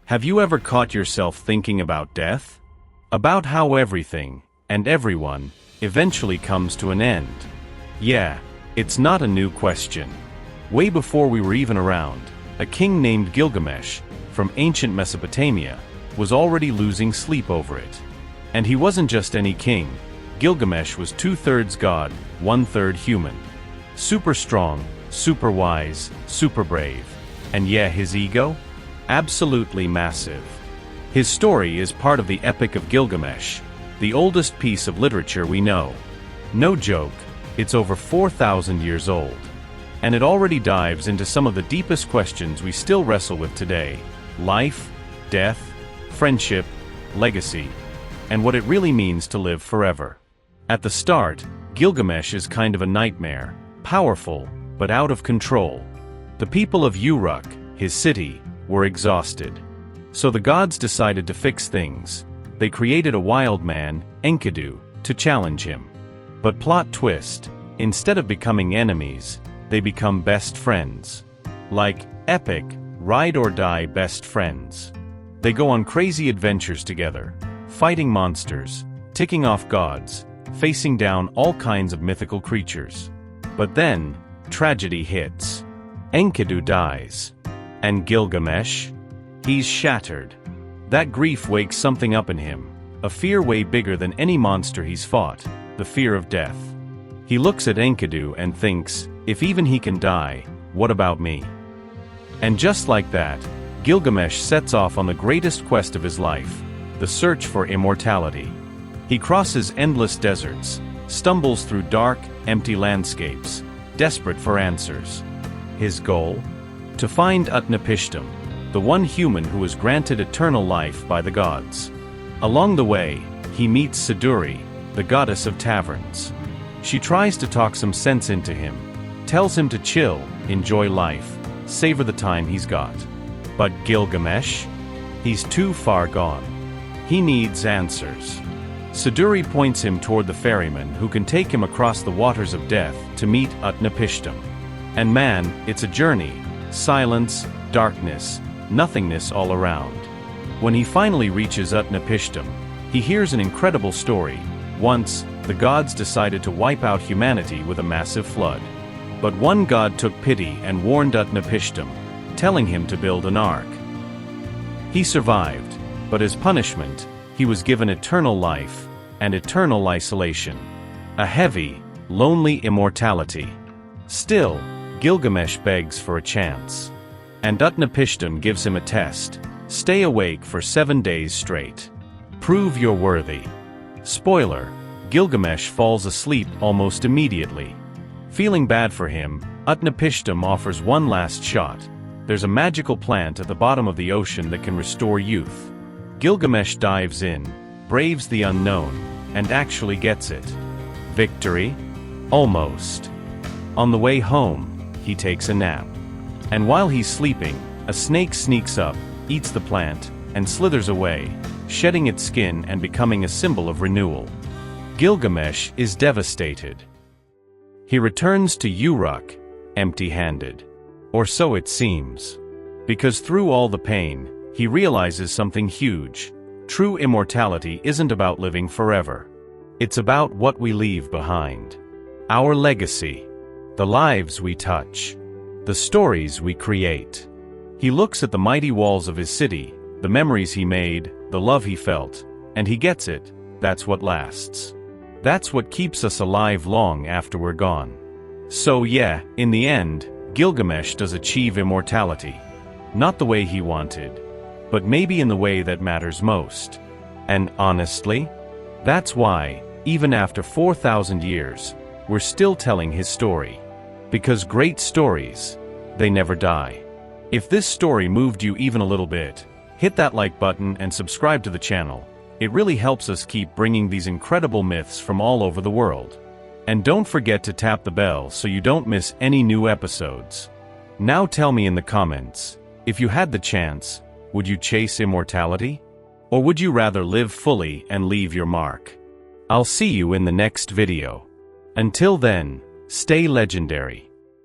Have you ever caught yourself thinking about death? About how everything, and everyone, eventually comes to an end? Yeah, it's not a new question. Way before we were even around, a king named Gilgamesh, from ancient Mesopotamia, was already losing sleep over it. And he wasn't just any king. Gilgamesh was 2/3 god, 1/3 human. Super strong, super wise, super brave. And yeah, his ego? Absolutely massive. His story is part of the Epic of Gilgamesh, the oldest piece of literature we know. No joke, it's over 4,000 years old. And it already dives into some of the deepest questions we still wrestle with today: life, death, friendship, legacy, and what it really means to live forever. At the start, Gilgamesh is kind of a nightmare, powerful, but out of control. The people of Uruk, his city, were exhausted. So the gods decided to fix things. They created a wild man, Enkidu, to challenge him. But plot twist, instead of becoming enemies, they become best friends. Like, epic, ride or die best friends. They go on crazy adventures together, fighting monsters, ticking off gods, facing down all kinds of mythical creatures. But then, tragedy hits. Enkidu dies. And Gilgamesh? He's shattered. That grief wakes something up in him, a fear way bigger than any monster he's fought, the fear of death. He looks at Enkidu and thinks, if even he can die, what about me? And just like that, Gilgamesh sets off on the greatest quest of his life, the search for immortality. He crosses endless deserts, stumbles through dark, empty landscapes, desperate for answers. His goal? To find Utnapishtim, the one human who was granted eternal life by the gods. Along the way, he meets Siduri, the goddess of taverns. She tries to talk some sense into him, tells him to chill, enjoy life, savor the time he's got. But Gilgamesh? He's too far gone. He needs answers. Siduri points him toward the ferryman who can take him across the waters of death to meet Utnapishtim. And man, it's a journey. Silence, darkness, nothingness all around. When he finally reaches Utnapishtim, he hears an incredible story. Once, the gods decided to wipe out humanity with a massive flood. But one god took pity and warned Utnapishtim, telling him to build an ark. He survived, but as punishment, he was given eternal life and eternal isolation. A heavy, lonely immortality. Still, Gilgamesh begs for a chance. And Utnapishtim gives him a test. Stay awake for 7 days straight. Prove you're worthy. Spoiler, Gilgamesh falls asleep almost immediately. Feeling bad for him, Utnapishtim offers one last shot. There's a magical plant at the bottom of the ocean that can restore youth. Gilgamesh dives in, braves the unknown, and actually gets it. Victory? Almost. On the way home, he takes a nap. And while he's sleeping, a snake sneaks up, eats the plant, and slithers away, shedding its skin and becoming a symbol of renewal. Gilgamesh is devastated. He returns to Uruk, empty-handed. Or so it seems. Because through all the pain, he realizes something huge. True immortality isn't about living forever. It's about what we leave behind. Our legacy. The lives we touch. The stories we create. He looks at the mighty walls of his city, the memories he made, the love he felt, and he gets it. That's what lasts. That's what keeps us alive long after we're gone. So yeah, in the end, Gilgamesh does achieve immortality. Not the way he wanted, but maybe in the way that matters most. And honestly, that's why, even after 4,000 years, we're still telling his story. Because great stories, they never die. If this story moved you even a little bit, hit that like button and subscribe to the channel. It really helps us keep bringing these incredible myths from all over the world. And don't forget to tap the bell so you don't miss any new episodes. Now tell me in the comments, if you had the chance, would you chase immortality? Or would you rather live fully and leave your mark? I'll see you in the next video. Until then, stay legendary.